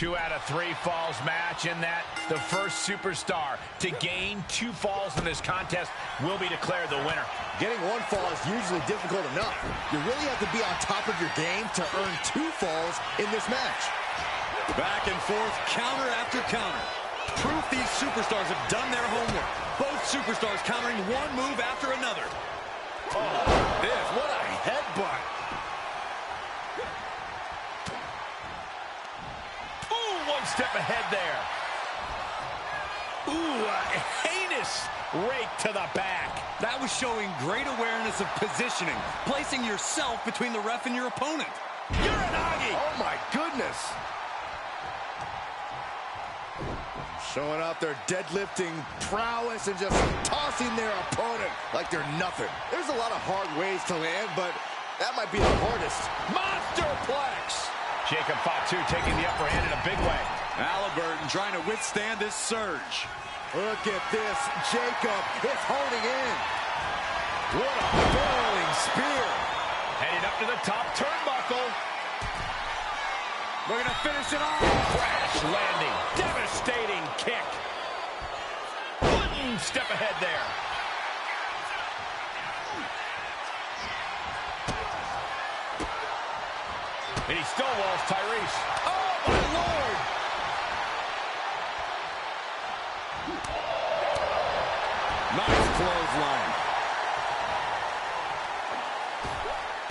2 out of 3 falls match in that the first superstar to gain 2 falls in this contest will be declared the winner. Getting 1 fall is usually difficult enough. You really have to be on top of your game to earn 2 falls in this match. Back and forth, counter after counter. Proof these superstars have done their homework. Both superstars countering one move after another. Oh, this, what a headbutt. Ooh, 1 step ahead there. Ooh, a heinous rake to the back. That was showing great awareness of positioning, placing yourself between the ref and your opponent. Uranagi! Oh, my goodness. Showing off their deadlifting prowess and just tossing their opponent like they're nothing. There's a lot of hard ways to land, but that might be the hardest. Monsterplex! Jacob Fatu taking the upper hand in a big way. Halliburton trying to withstand this surge. Look at this. Jacob is holding in. What a barreling spear. Heading up to the top turnbuckle. We're going to finish it off. Crash landing. Devastating kick. 1 step ahead there. And he stonewalls Tyrese. Oh, my Lord! Nice clothesline.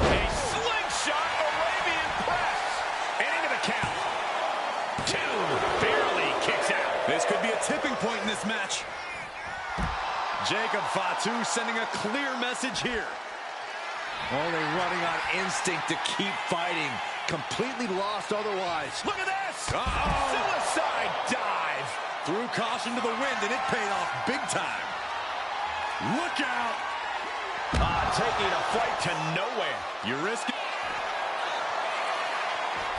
A slingshot Arabian press. And into the count. 2 barely kicks out. This could be a tipping point in this match. Jacob Fatu sending a clear message here. Only running on instinct to keep fighting. Completely lost otherwise. Look at this! Uh-oh. Suicide dive! Threw caution to the wind, and it paid off big time. Look out! Taking a flight to nowhere. You risk it.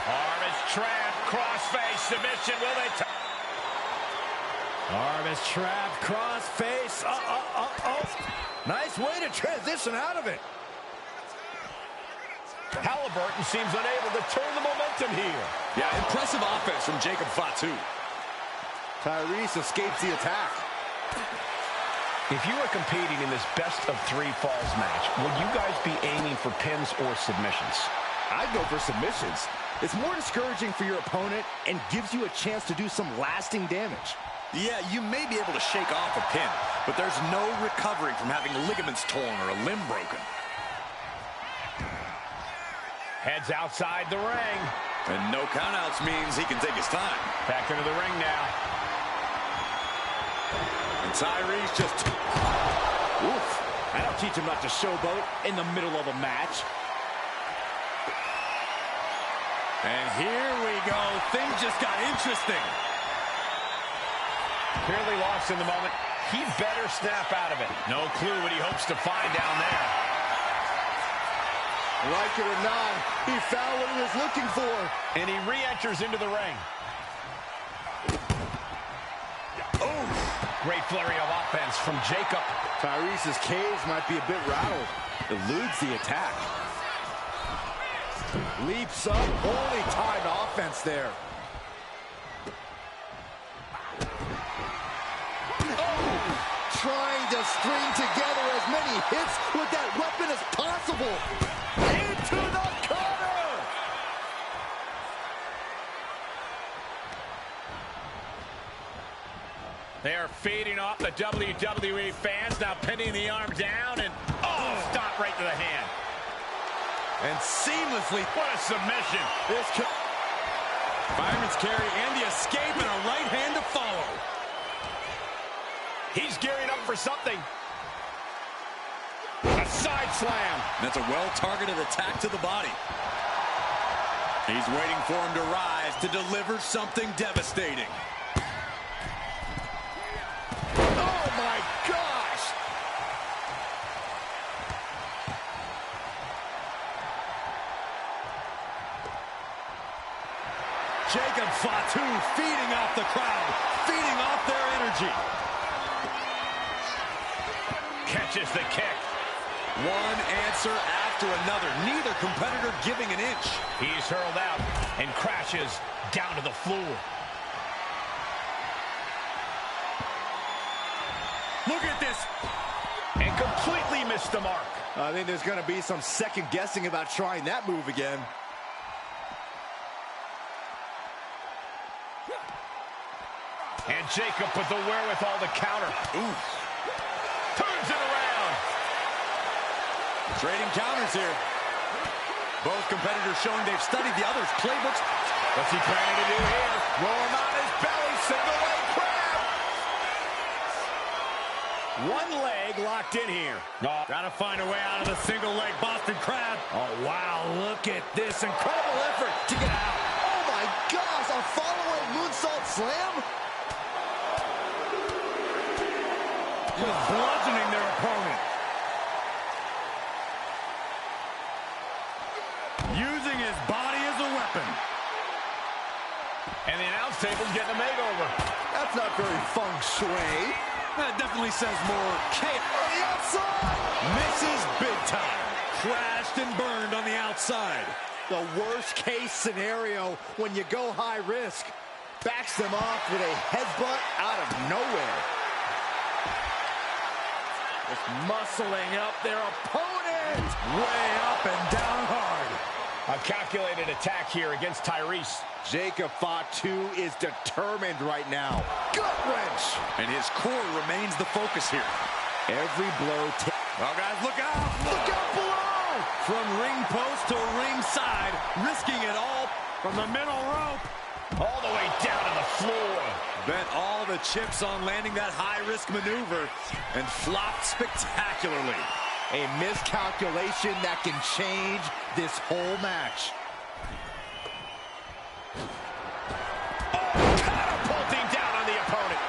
Arm is trapped. Crossface submission. Will they? Arm is trapped. Crossface. Nice way to transition out of it. Halliburton seems unable to turn the momentum here. Yeah, impressive offense from Jacob Fatu. Tyrese escapes the attack. If you are competing in this best-of-3 falls match, would you guys be aiming for pins or submissions? I'd go for submissions. It's more discouraging for your opponent and gives you a chance to do some lasting damage. Yeah, you may be able to shake off a pin, but there's no recovering from having ligaments torn or a limb broken. Heads outside the ring. And no countouts means he can take his time. Back into the ring now. And Tyrese just... Oof. I don't teach him not to showboat in the middle of a match. And here we go. Things just got interesting. Clearly lost in the moment. He better snap out of it. No clue what he hopes to find down there. Like it or not, he found what he was looking for. And he re-enters into the ring. Oh, great flurry of offense from Jacob. Tyrese's cage might be a bit rattled. Eludes the attack. Leaps up, only timed offense there. Oh, trying to string together as many hits with that weapon as possible. Into the corner! They are feeding off the WWE fans, now pinning the arm down, and stop right to the hand. And seamlessly, What a submission. this fireman's carry and the escape and a right hand to follow. He's gearing up for something. A side slam. That's a well-targeted attack to the body. He's waiting for him to rise to deliver something devastating. Oh my gosh! Jacob Fatu feeding off the crowd, feeding off their energy. Catches the kick. One answer after after another, neither competitor giving an inch. He's hurled out and crashes down to the floor. Look at this. And completely missed the mark. I think there's going to be some second guessing about trying that move again. And Jacob with the wherewithal to counter. Ooh. Turns it around. Trading counters here. Both competitors showing they've studied the other's playbooks. What's he planning to do here? Roll him on his belly, single leg crab. One leg locked in here. Oh. Gotta find a way out of the single leg Boston Crab. Oh, wow, look at this incredible effort to get out. Oh my gosh, a follow-away moonsault slam? Just bludgeoning their opponent. Using his body as a weapon. And the announce table's getting a makeover. That's not very feng shui. That definitely says more chaos. On the outside! Misses big time. Crashed and burned on the outside. The worst case scenario when you go high risk. Backs them off with a headbutt out of nowhere. Just muscling up their opponent. Way up and down hard. A calculated attack here against Tyrese. Jacob Fatu is determined right now. Gut wrench. And his core remains the focus here. Every blow. Oh, guys, look out. Look out below. From ring post to ring side, risking it all from the middle rope. All the way down to the floor. Bet all the chips on landing that high-risk maneuver and flopped spectacularly. A miscalculation that can change this whole match. Catapulting down on the opponent.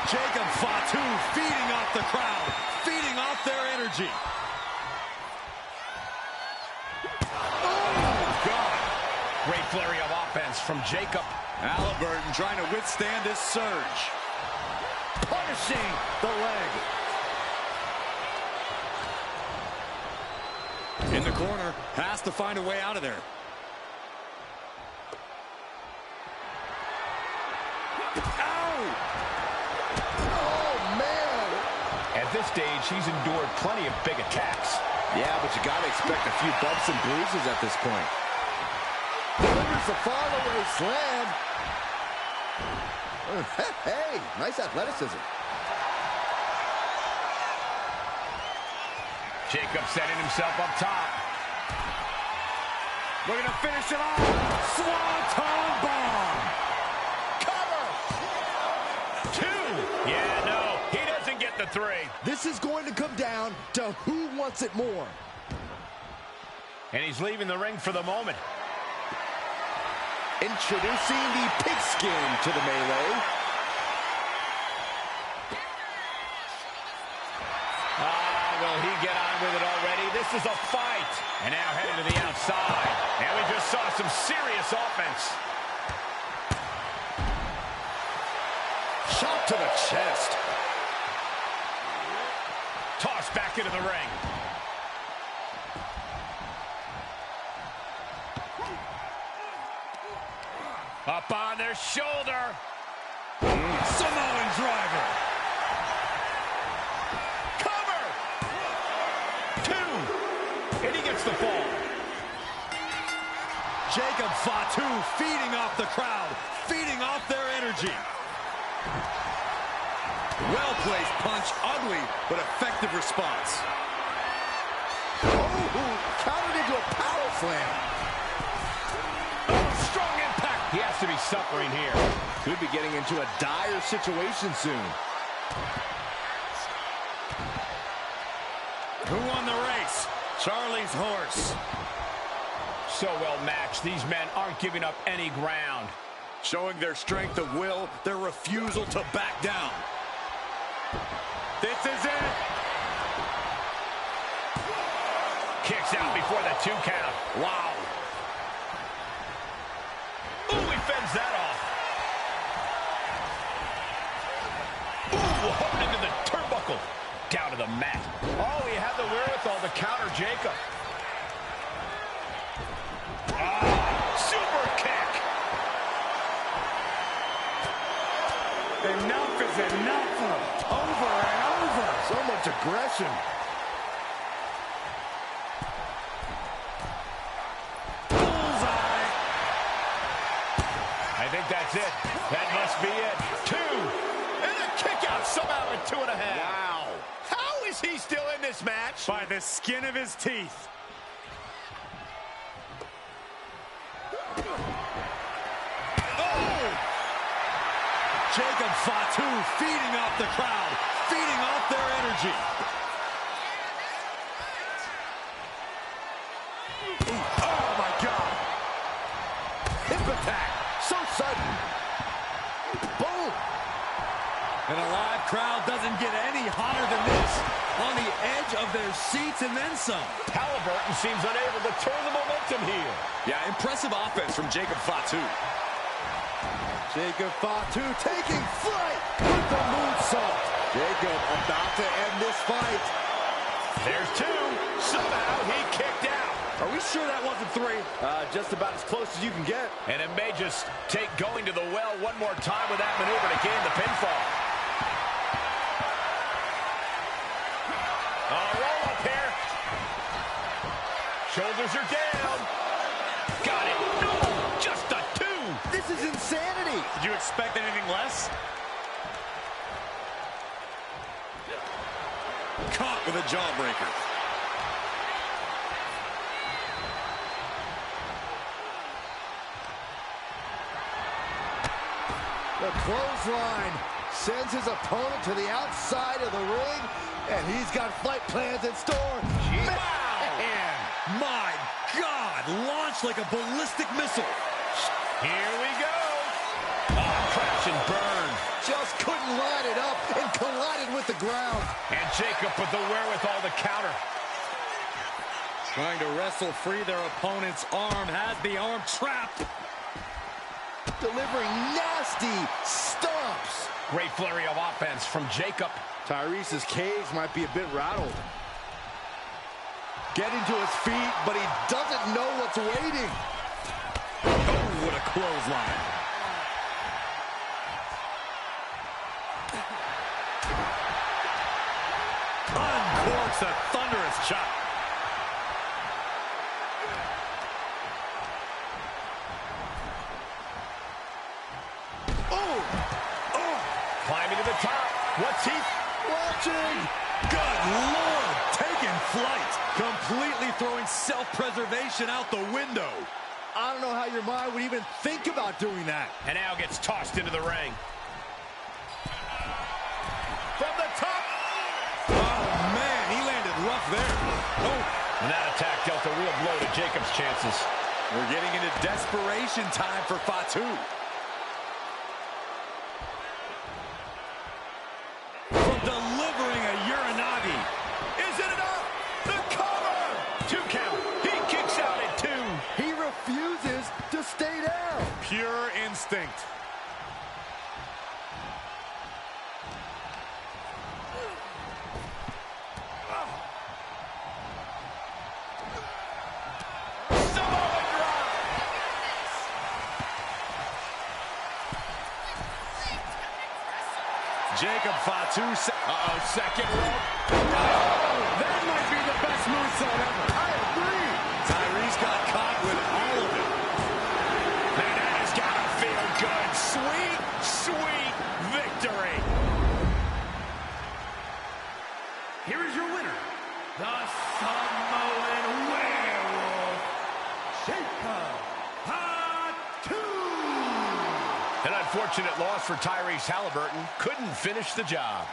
Jacob Fatu feeding off the crowd, feeding off their energy. Oh, God. Great flurry of offense from Jacob. Halliburton trying to withstand this surge. Punishing the leg. In the corner, has to find a way out of there. Ow! Oh, man. At this stage, he's endured plenty of big attacks. Yeah, but you got to expect a few bumps and bruises at this point. Delivers the fall-away slam. Hey, nice athleticism. Jacob setting himself up top. Looking to finish it off. Swanton bomb. Cover. 2. Yeah, no, he doesn't get the 3. This is going to come down to who wants it more. And he's leaving the ring for the moment. Introducing the pigskin to the melee. Will he get on with it already? This is a fight. And now headed to the outside. And we just saw some serious offense. Shot to the chest. Tossed back into the ring. Up on their shoulder. Samoan driver. Cover. 2. And he gets the fall. Jacob Fatu feeding off the crowd, feeding off their energy. Well-placed punch, ugly, but effective response. Oh, countered into a power slam. Oh, strong impact. He has to be suffering here. Could be getting into a dire situation soon. Who won the race? Charlie's horse. So well matched. These men aren't giving up any ground. Showing their strength of will, their refusal to back down. This is it. Kicks out before the 2 count. Wow. Ooh, he fends that off. Ooh, hooked into the turnbuckle. Down to to the mat. Oh, he had the wherewithal to counter Jacob. Super kick. Enough is enough. Over and over. So much aggression. Bullseye. I think that's it. That must be it. 2. And a kick out somehow at 2.5. Wow. How is he still in this match? By the skin of his teeth. Jacob Fatu feeding off the crowd, feeding off their energy. Oh, my God. Hip attack. So sudden. Boom. And a live crowd doesn't get any hotter than this. On the edge of their seats and then some. Halliburton seems unable to turn the momentum here. Yeah, impressive offense from Jacob Fatu. Jacob Fatu taking flight with the moonsault. Jacob about to end this fight. There's 2. Somehow he kicked out. Are we sure that wasn't 3? Just about as close as you can get. And it may just take going to the well one more time with that maneuver to gain the pinfall. Roll up here. Shoulders are down. Got it. No, just a 2. This is insanity. Did you expect anything less? Caught with a jawbreaker. The clothesline sends his opponent to the outside of the ring, and he's got fight plans in store. Man, my God, launched like a ballistic missile. Here we go. Oh, crash and burn. Just couldn't line it up and collided with the ground. And Jacob with the wherewithal to counter. Trying to wrestle free their opponent's arm, has the arm trapped. Delivering nasty stomps. Great flurry of offense from Jacob. Tyrese's cage might be a bit rattled. Getting to his feet, but he doesn't know what's waiting. Oh, what a clothesline. Uncorks a thunderous chop. Climbing to the top. What's he Watching. Good Lord, taking flight. Completely throwing self-preservation out the window. I don't know how your mind would even think about doing that. And now gets tossed into the ring. From the top. Oh, man, he landed rough there. Oh, And that attack dealt a real blow to Jacob's chances. we're getting into desperation time for Fatu. From delivering a Uranagi. Is it enough? The cover. 2 count. He kicks out at 2. He refuses to stay down. Pure instinct. Samoan drop. Jacob Fatu. Uh-oh, second rope. That might be the best moonsault ever. I agree. Tyrese got caught with all of it. Man, that has got to feel good. Sweet, sweet victory. Here is your winner, the Samoan Werewolf, Jacob Fatu. An unfortunate loss for Tyrese Halliburton. Couldn't finish the job.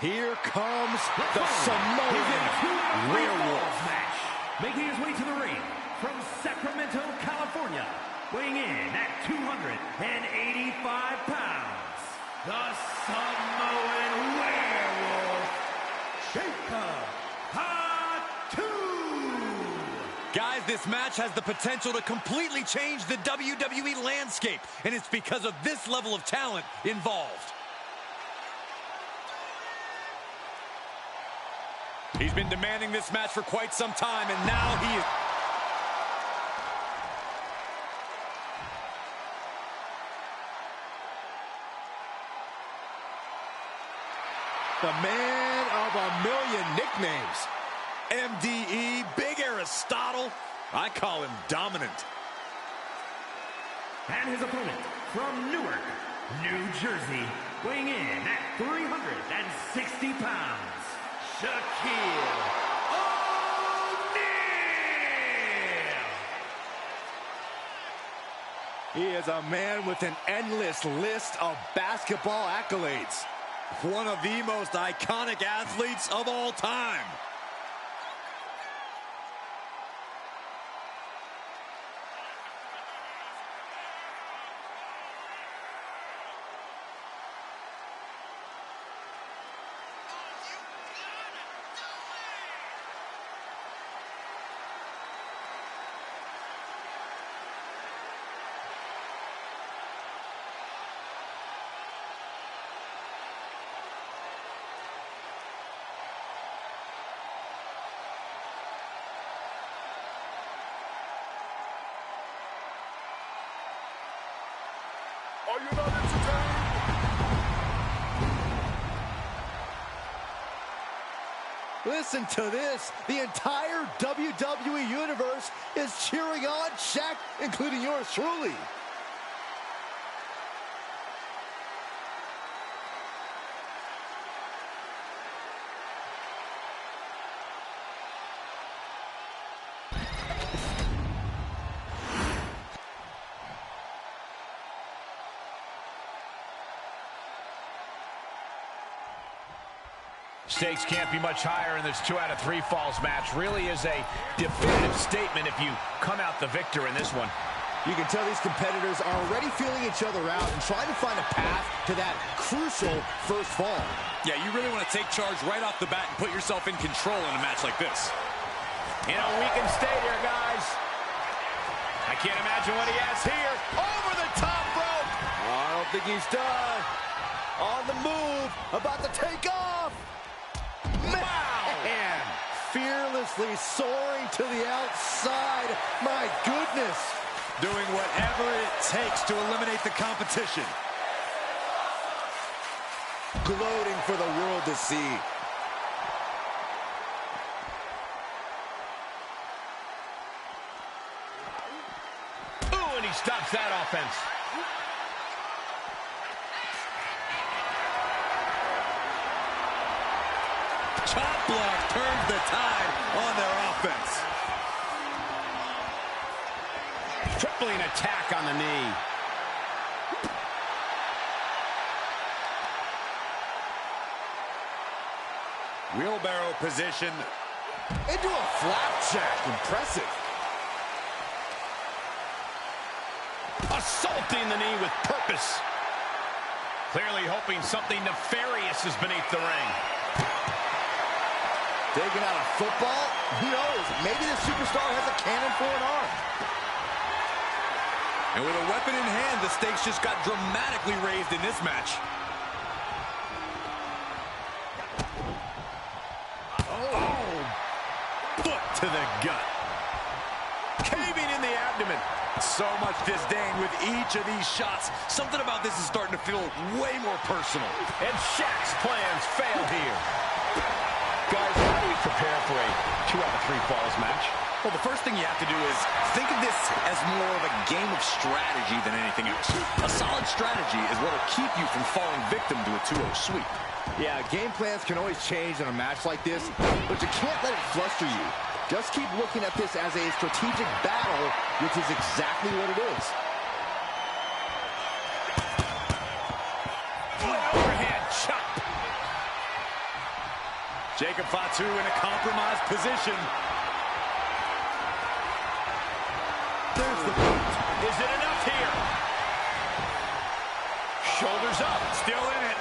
Here comes the Samoan Werewolf. Match. Making his way to the ring from Sacramento, California, weighing in at 285 pounds, the Samoan Werewolf, Fatu. Guys, this match has the potential to completely change the WWE landscape, and it's because of this level of talent involved. He's been demanding this match for quite some time, and now he is... The man of a million nicknames. MDE, Big Aristotle. I call him dominant. And his opponent from Newark, New Jersey, weighing in at 360 pounds, Shaquille O'Neal. He is a man with an endless list of basketball accolades. One of the most iconic athletes of all time. Are you not entertained? Listen to this. The entire WWE Universe is cheering on Shaq, including yours truly. Stakes can't be much higher in this 2 out of 3 falls match. Really is a definitive statement if you come out the victor in this one. You can tell these competitors are already feeling each other out and trying to find a path to that crucial first fall. Yeah, you really want to take charge right off the bat and put yourself in control in a match like this. You know, we can stay there, guys. I can't imagine what he has here. Over the top rope. I don't think he's done. On the move, about to take off. Man, fearlessly soaring to the outside. My goodness. Doing whatever it takes to eliminate the competition. Gloating for the world to see. Ooh, and he stops that offense. Chop block turns the tide on their offense. Tripling attack on the knee. Wheelbarrow position. Into a flapjack. Impressive. Assaulting the knee with purpose. Clearly hoping something nefarious is beneath the ring. Taking out a football? Who knows? Maybe the superstar has a cannon for an arm. And with a weapon in hand, the stakes just got dramatically raised in this match. Oh! Foot to the gut. Caving in the abdomen. So much disdain with each of these shots. Something about this is starting to feel way more personal. And Shaq's plans fail here. Guys, how do you prepare for a 2 out of 3 falls match? Well, the first thing you have to do is think of this as more of a game of strategy than anything else. A solid strategy is what will keep you from falling victim to a 2-0 sweep. Yeah, game plans can always change in a match like this, but you can't let it fluster you. Just keep looking at this as a strategic battle, which is exactly what it is. Jacob Fatu in a compromised position. There's the boot. Is it enough here? Shoulders up, still in it.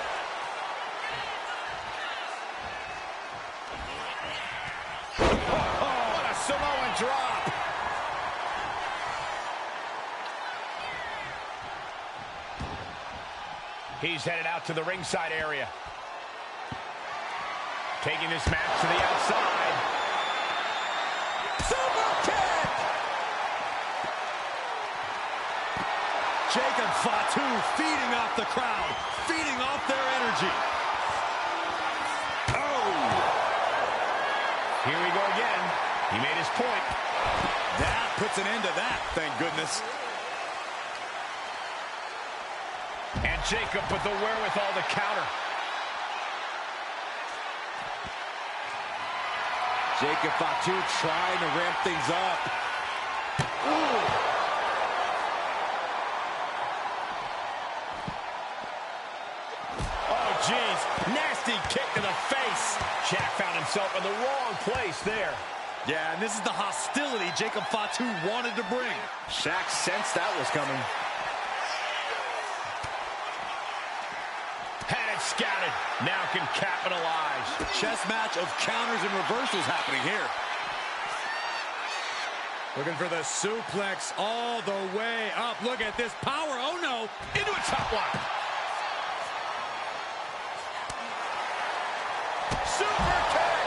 Oh, what a Samoan drop. He's headed out to the ringside area. Taking this match to the outside. Super kick! Jacob Fatu feeding off the crowd, feeding off their energy. Oh! Here we go again. He made his point. That puts an end to that, thank goodness. And Jacob with the wherewithal to counter. Jacob Fatu trying to ramp things up. Ooh. Oh, jeez. Nasty kick to the face. Shaq found himself in the wrong place there. Yeah, and this is the hostility Jacob Fatu wanted to bring. Shaq sensed that was coming. Had it scouted. Now can capitalize. Chess match of counters and reversals happening here. Looking for the suplex all the way up. Look at this power. Oh, no. Into a top lock. Super kick.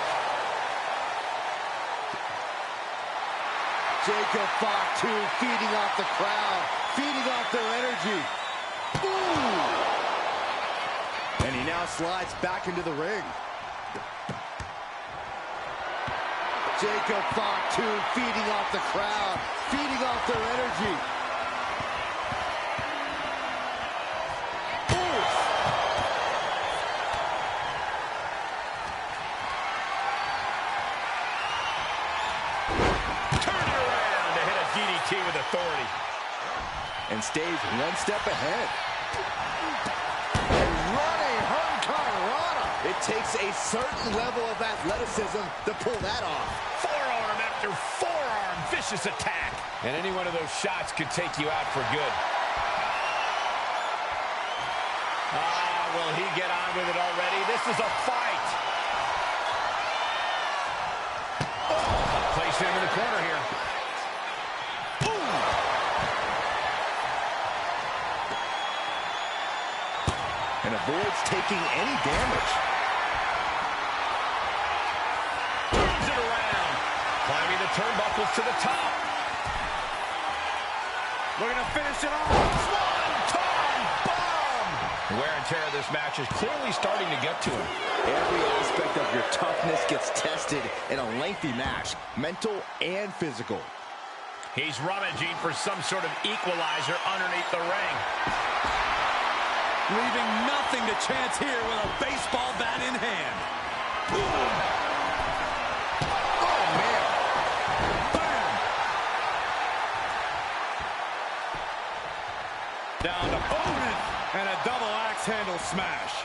Jacob Fatu feeding off the crowd, feeding off their energy. Ooh! And he now slides back into the ring. Jacob Fatu feeding off the crowd, feeding off their energy. Oof! Turn it around to hit a DDT with authority. And stays one step ahead. It takes a certain level of athleticism to pull that off. Forearm after forearm, vicious attack. And any one of those shots could take you out for good. Will he get on with it already? This is a fight. Oh, placed into the corner here. Boom. And avoids taking any damage. Climbing the turnbuckles to the top. Looking to finish it off. Swanton bomb! The wear and tear of this match is clearly starting to get to him. Every aspect of your toughness gets tested in a lengthy match, mental and physical. He's rummaging for some sort of equalizer underneath the ring. Leaving nothing to chance here with a baseball bat in hand. Boom! Down to opponent and a double axe handle smash.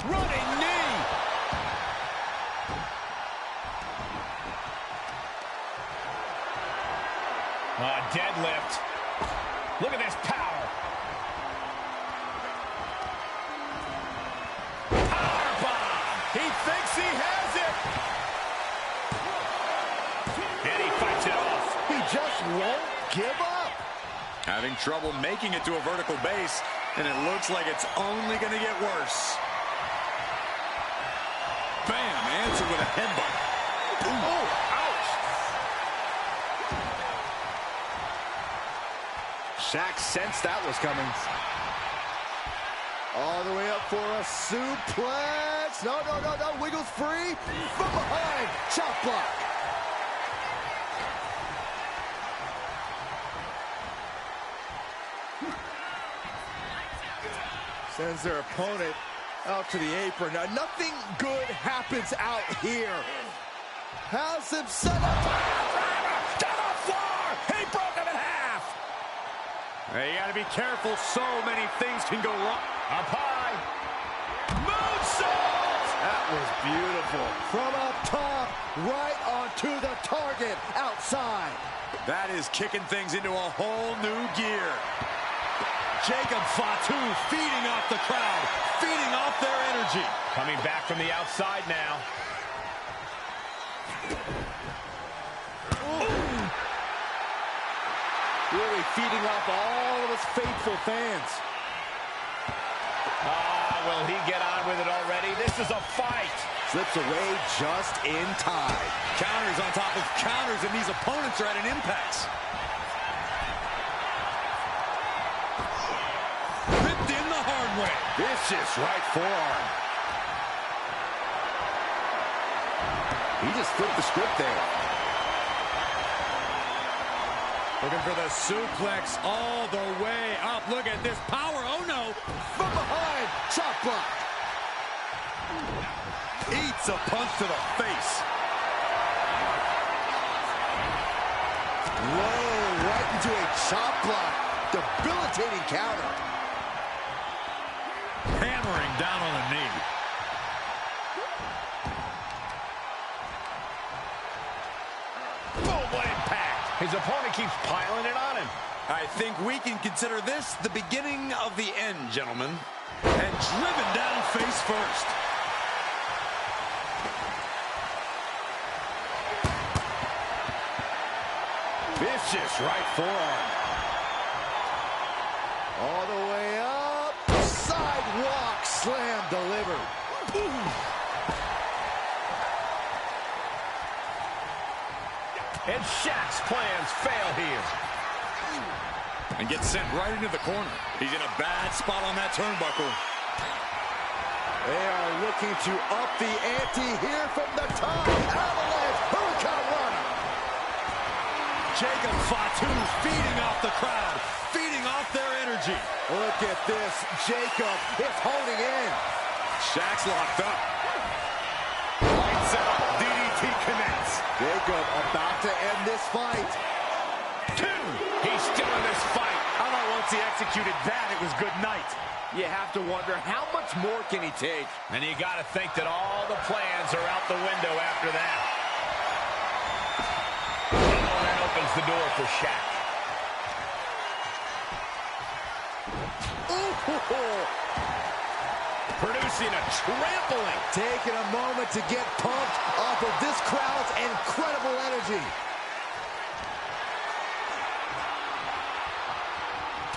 Running knee. Deadlift. Look at this power. Power bomb. He thinks he has it. And he fights it off. He just won't give up. Having trouble making it to a vertical base, and it looks like it's only going to get worse. Bam, answered with a headbutt. Ooh. Oh, ouch. Shaq sensed that was coming. All the way up for a suplex. No, no, no, no. Wiggles free. From behind. Chop block. Sends their opponent out to the apron. Now, nothing good happens out here. Has him set up. To the floor. He broke him in half. Hey, you got to be careful. So many things can go wrong. Up high. Moonsault. was beautiful. From up top, right onto the target, outside. That is kicking things into a whole new gear. Jacob Fatu feeding off the crowd, feeding off their energy. Coming back from the outside now. Ooh. Really feeding off all of his faithful fans. Will he get on with it already? This is a fight. Slips away just in time. Counters on top of counters, and these opponents are at an impasse. Ripped in the hard way. Vicious right forearm. He just flipped the script there. Looking for the suplex all the way up. Look at this power. Oh, no. From behind, chop block. Eats a punch to the face. Whoa, right into a chop block. Debilitating counter. Hammering down on the knee. Boom, what impact. His opponent keeps piling it on him. I think we can consider this the beginning of the end, gentlemen. And driven down face first. Vicious right forearm. All the way up. Sidewalk slam delivered. And Shaq's plans fail here. And gets sent right into the corner. He's in a bad spot on that turnbuckle. They are looking to up the ante here from the top. Avalanche Hurricane Rana. Jacob Fatu feeding off the crowd, feeding off their energy. Look at this. Jacob is holding in. Shaq's locked up. Lights out. DDT connects. Jacob about to end this fight. 2. He's still in this fight. How about once he executed that, it was good night. You have to wonder, how much more can he take? And you got to think that all the plans are out the window after that. Oh, that opens the door for Shaq. Ooh. Producing a trampling. Taking a moment to get pumped off of this crowd's incredible energy.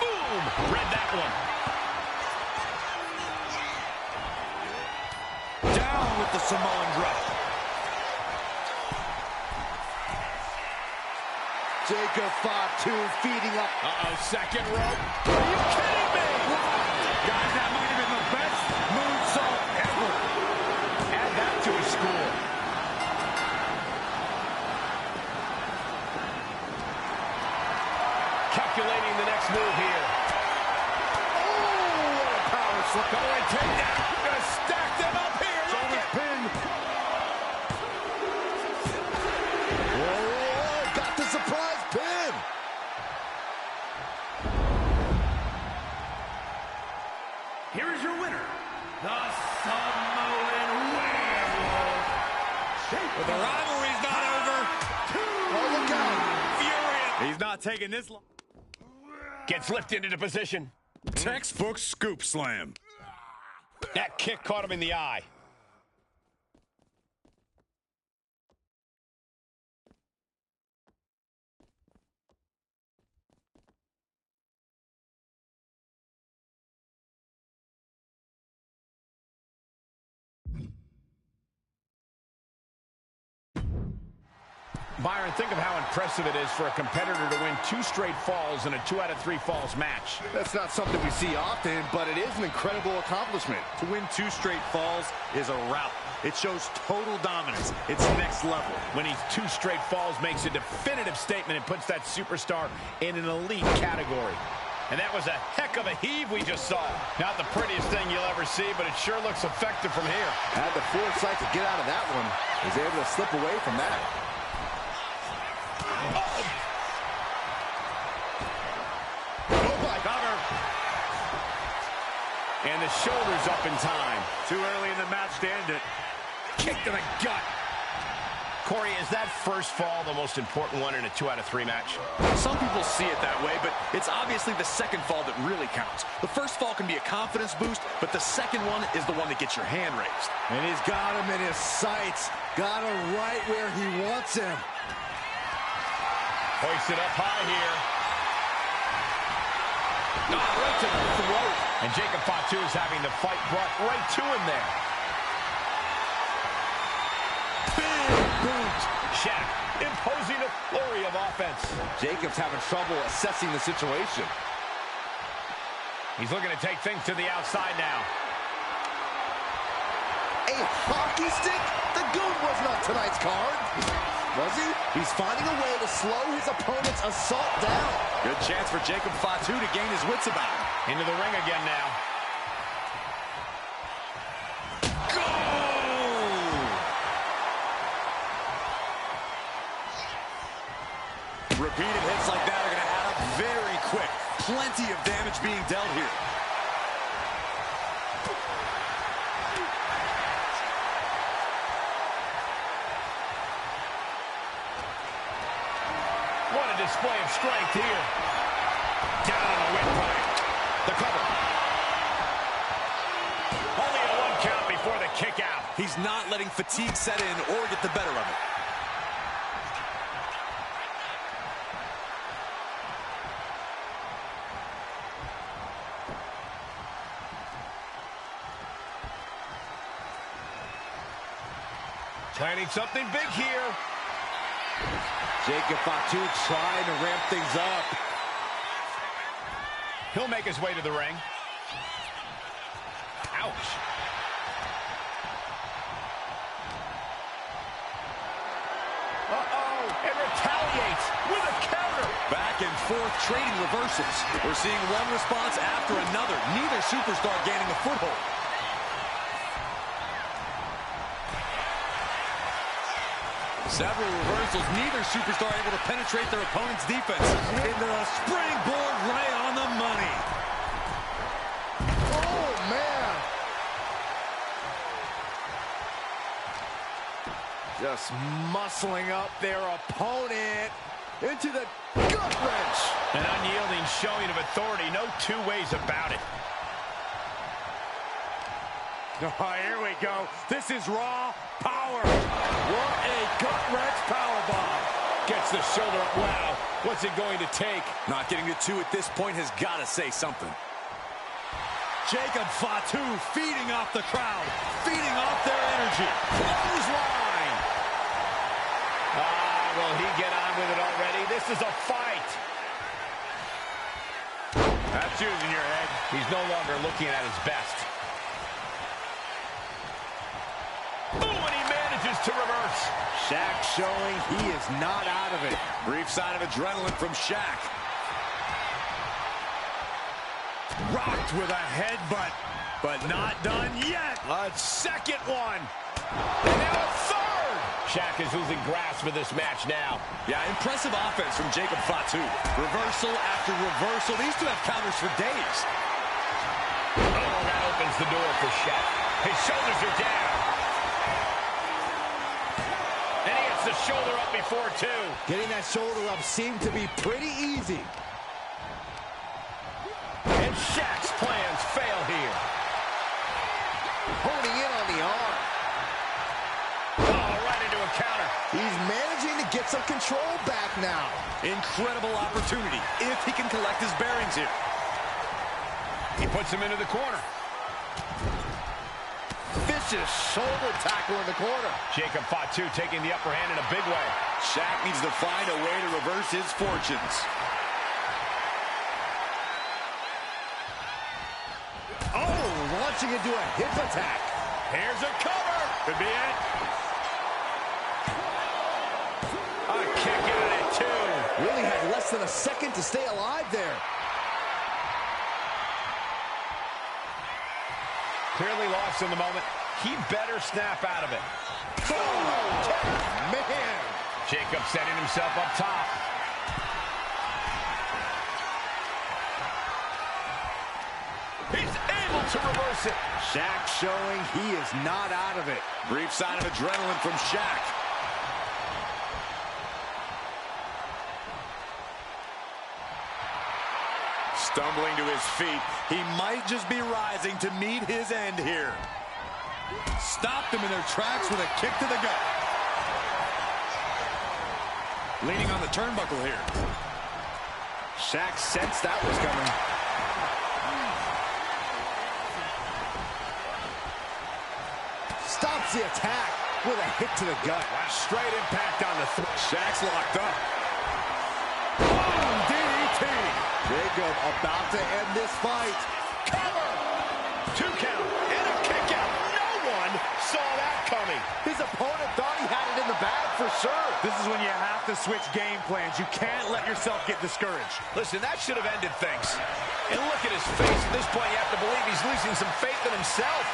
Boom! Read that one. Down with the Samoan drop. Jacob Fatu feeding up. Uh-oh, second rope. Are you kidding me? Guys, that might have been the best moonsault ever. Add that to his score. Calculating the next move here. Oh, what a power slam. Going takedown. Gonna stack them up here. Look at Pin. Whoa, got the surprise pin. Here is your winner, the Samoan Werewolf. But the rivalry's not over. Oh, look out. Furious. He's not taking this long. Gets lifted into position. Textbook scoop slam. That kick caught him in the eye. Byron, think of how impressive it is for a competitor to win 2 straight falls in a 2 out of 3 falls match. That's not something we see often, but it is an incredible accomplishment. To win 2 straight falls is a rout. It shows total dominance. It's next level. Winning 2 straight falls makes a definitive statement and puts that superstar in an elite category. And that was a heck of a heave we just saw. Not the prettiest thing you'll ever see, but it sure looks effective from here. Had the foresight to get out of that one. Was able to slip away from that. Oh my cover. And the shoulders up in time. Too early in the match to end it. kick to the gut. Corey, is that first fall the most important one in a 2 out of 3 match? Some people see it that way, but it's obviously the second fall that really counts. The first fall can be a confidence boost, but the second one is the one that gets your hand raised. And he's got him in his sights. Got him right where he wants him. Hoisted up high here. Right to the throat. And Jacob Fatu is having the fight brought right to him there. Boot. Shaq imposing a flurry of offense. Jacob's having trouble assessing the situation. He's looking to take things to the outside now. A hockey stick? The Goon wasn't on tonight's card. Was he? He's finding a way to slow his opponent's assault down. Good chance for Jacob Fatu to gain his wits about him. Into the ring again now. Repeated hits like that are going to add up very quick. Plenty of damage being dealt here. What a display of strength here. Down on the windpipe. The cover. Only a 1 count before the kick out. He's not letting fatigue set in or get the better of it. Planning something big here. Jacob Fatu trying to ramp things up. He'll make his way to the ring. Ouch. And retaliates with a counter. Back and forth trading reversals. We're seeing one response after another. Neither superstar gaining a foothold. Several reversals, neither superstar able to penetrate their opponent's defense. Into the springboard right on the money. Oh, man. Just muscling up their opponent into the gut wrench. An unyielding showing of authority. No 2 ways about it. Oh, here we go. This is raw power. What a gut-wrench powerbomb. Gets the shoulder up. Wow. What's it going to take? Not getting to 2 at this point has got to say something. Jacob Fatu feeding off the crowd, feeding off their energy. Clothesline. Will he get on with it already? This is a fight. That's using your head. He's no longer looking at his best. Oh, and he manages to reverse. Shaq showing he is not out of it. Brief sign of adrenaline from Shaq. Rocked with a headbutt, but not done yet. A second one. And now a third. Shaq is losing grasp of this match now. Yeah, impressive offense from Jacob Fatu. Reversal after reversal. These two have counters for days. Oh, that opens the door for Shaq. His shoulders are down. And he gets the shoulder up before 2. Getting that shoulder up seemed to be pretty easy. And Shaq's plans fail here. Honing in on the arm. Oh, right into a counter. He's managing to get some control back now. Incredible opportunity if he can collect his bearings here. He puts him into the corner. Vicious shoulder tackle in the corner. Jacob Fatu taking the upper hand in a big way. Shaq needs to find a way to reverse his fortunes. Oh, launching into a hip attack. Here's a cover. Could be it. A kick out at 2. Really had less than a second to stay alive there. Clearly lost in the moment. He better snap out of it. Oh, man. Jacob setting himself up top. He's in able to reverse it. Shaq showing he is not out of it. Brief sign of adrenaline from Shaq. Stumbling to his feet. He might just be rising to meet his end here. Stopped them in their tracks with a kick to the gut. Leaning on the turnbuckle here. Shaq sensed that was coming. Stops the attack with a hit to the gut. Wow, straight impact on the throat. Shaq's locked up. Boom, DDT. Jacob about to end this fight. Cover! 2 count and a kick out. No one saw that coming. His opponent thought he had it in the bag for sure. This is when you have to switch game plans. You can't let yourself get discouraged. Listen, that should have ended things. And look at his face. At this point, you have to believe he's losing some faith in himself.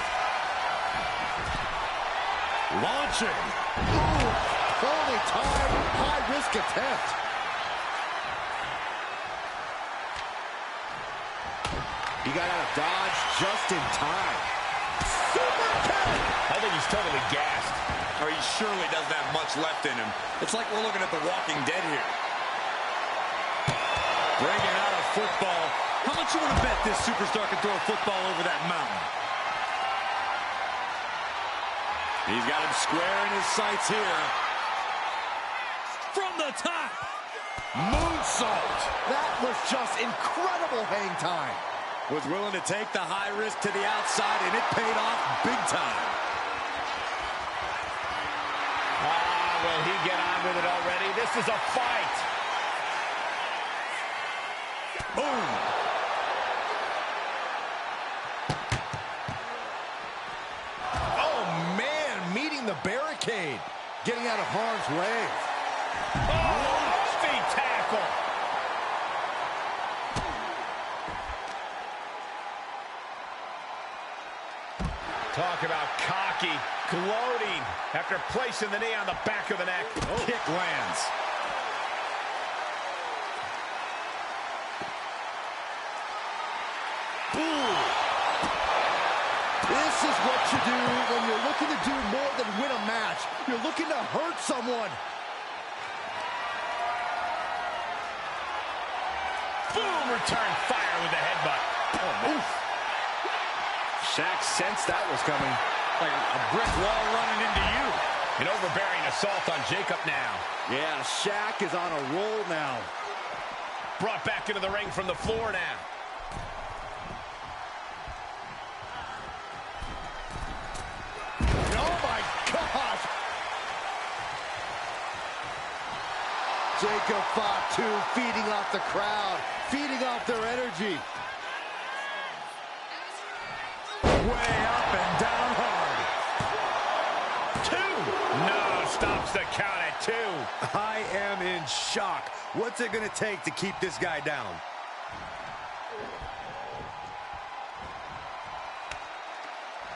Launching. Ooh, only time, high-risk attempt. He got out of dodge just in time. Super kick! I think he's totally gassed. Or he surely doesn't have much left in him. It's like we're looking at The Walking Dead here. Bringing out a football. How much you want to bet this superstar can throw a football over that mountain? He's got him square in his sights here. From the top. Moonsault. That was just incredible hang time. Was willing to take the high risk to the outside, and it paid off big time. Will he get on with it already? This is a fight. Boom. Oh, man, meeting the barricade. Getting out of harm's way. Oh, feet tackle. Talk about cocky, gloating after placing the knee on the back of the neck. Oh. Kick lands. Ooh. This is what you do when you're looking to do more than win a match. You're looking to hurt someone. Boom, return fire with the headbutt. Oh, oof. Shaq sensed that was coming. Like a brick wall running into you. An overbearing assault on Jacob now. Yeah, Shaq is on a roll now. Brought back into the ring from the floor now. Oh, my gosh. Jacob Fatu feeding off the crowd, feeding off their energy. Way up and down hard. 2. No, stops the count at 2. I am in shock. What's it going to take to keep this guy down?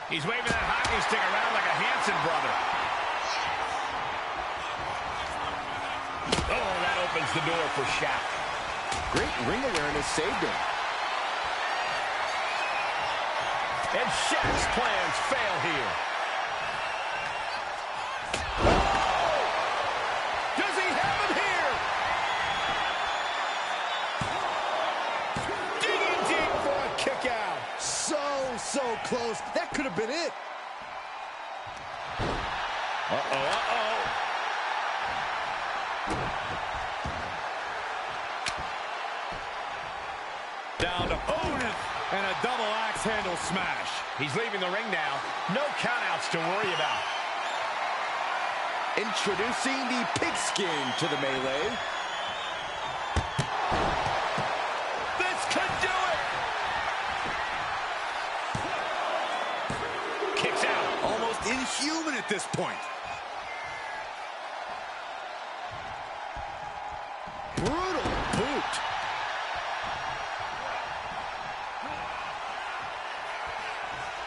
He's waving that hockey stick around like a Hanson brother. Oh, that opens the door for Shaq. Great ring awareness saved him. And Shaq's plans fail here. Oh! Does he have him here? Digging deep for a kick out. So close. That could have been it. Uh-oh. Down to opponent. And a double axe handle smash. He's leaving the ring now. No countouts to worry about. Introducing the pigskin to the melee. This could do it. Kicks out. Almost inhuman at this point. Brutal boot.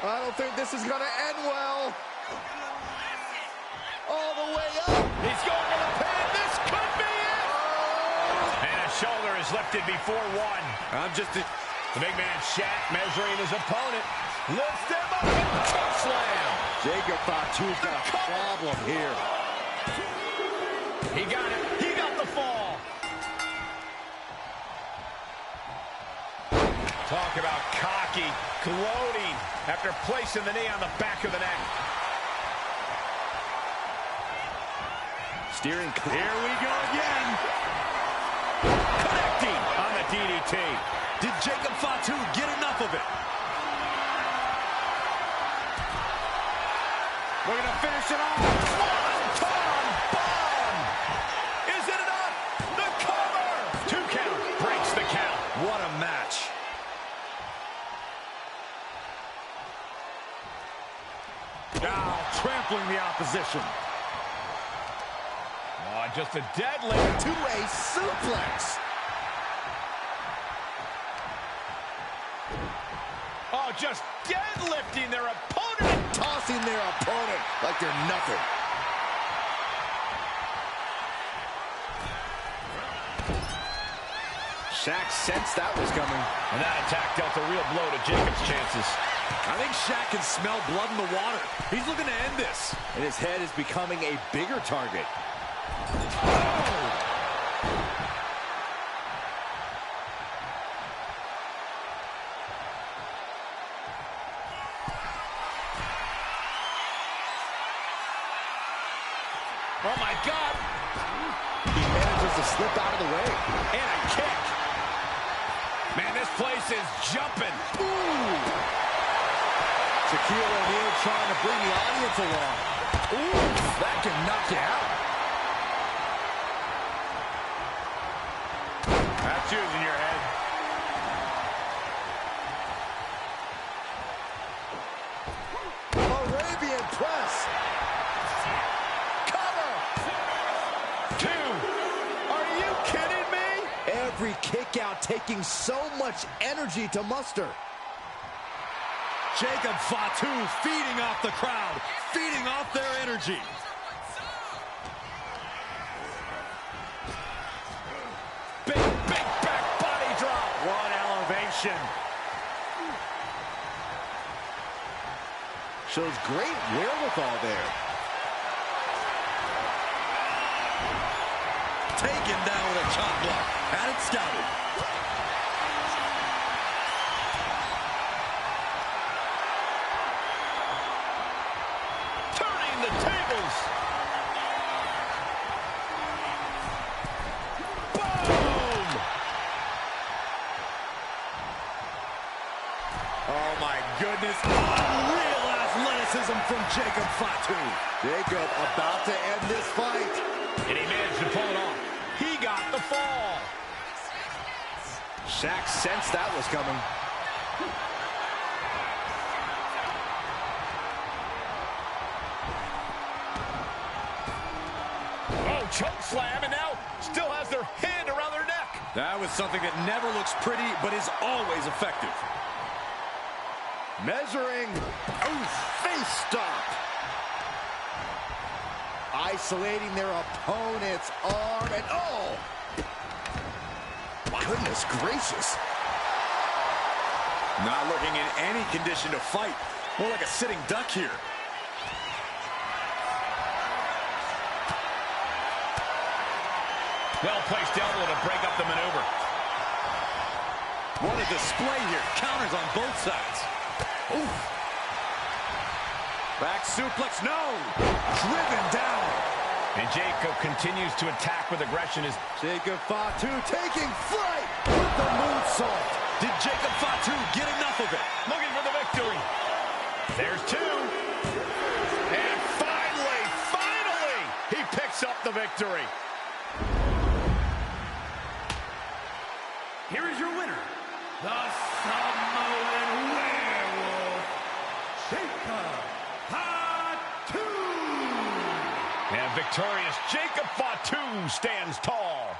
I don't think this is going to end well. All the way up. He's going to the pin. This could be it. And a shoulder is lifted before one. I'm just The big man Shaq measuring his opponent. Lifts him up and choke slam. Jacob Fatu's got a problem here. He got it. He got the fall. Talk about cocky, gloating after placing the knee on the back of the neck. Steering clear. Here we go again. Connecting on the DDT. Did Jacob Fatu get enough of it? We're going to finish it off. Swanton bomb. Is it enough? The cover. 2 count. Breaks the count. What a match. Now trampling the opposition. Oh, just a deadlift. Two-way suplex. Oh, just deadlifting their opponent. Tossing their opponent like they're nothing. Shaq sensed that was coming. And that attack dealt a real blow to Jacob's chances. I think Shaq can smell blood in the water. He's looking to end this. And his head is becoming a bigger target. Oh, my God. He manages to slip out of the way. And a kick. Man, this place is jumping. Ooh. Shaquille O'Neal trying to bring the audience along. Ooh, that can knock you out. That's using your head. Arabian press. Cover. 2. Are you kidding me? Every kick out taking so much energy to muster. Jacob Fatu feeding off the crowd, feeding off their energy. Big back body drop. What elevation. Shows great wherewithal there. Taken down with a chop block. Had it scouted. Turning the tables. Boom! Oh, my goodness. Unreal athleticism from Jacob Fatu. Jacob about to end this fight. And he managed to pull it off. He got the fall. Shaq sensed that was coming. Oh, choke slam, and now still has their hand around their neck. That was something that never looks pretty, but is always effective. Measuring. Ooh, face stop. Isolating their opponent's arm, and oh! Goodness gracious. Not looking in any condition to fight. More like a sitting duck here. Well-placed elbow to break up the maneuver. What a display here. Counters on both sides. Oof. Back suplex, no. Driven down. And Jacob continues to attack with aggression. As Jacob Fatu taking flight with the moonsault. Did Jacob Fatu get enough of it? looking for the victory. There's 2. And finally, he picks up the victory. Here is your winner, the Samoan Werewolf, Jacob Fatu. And victorious Jacob Fatu stands tall.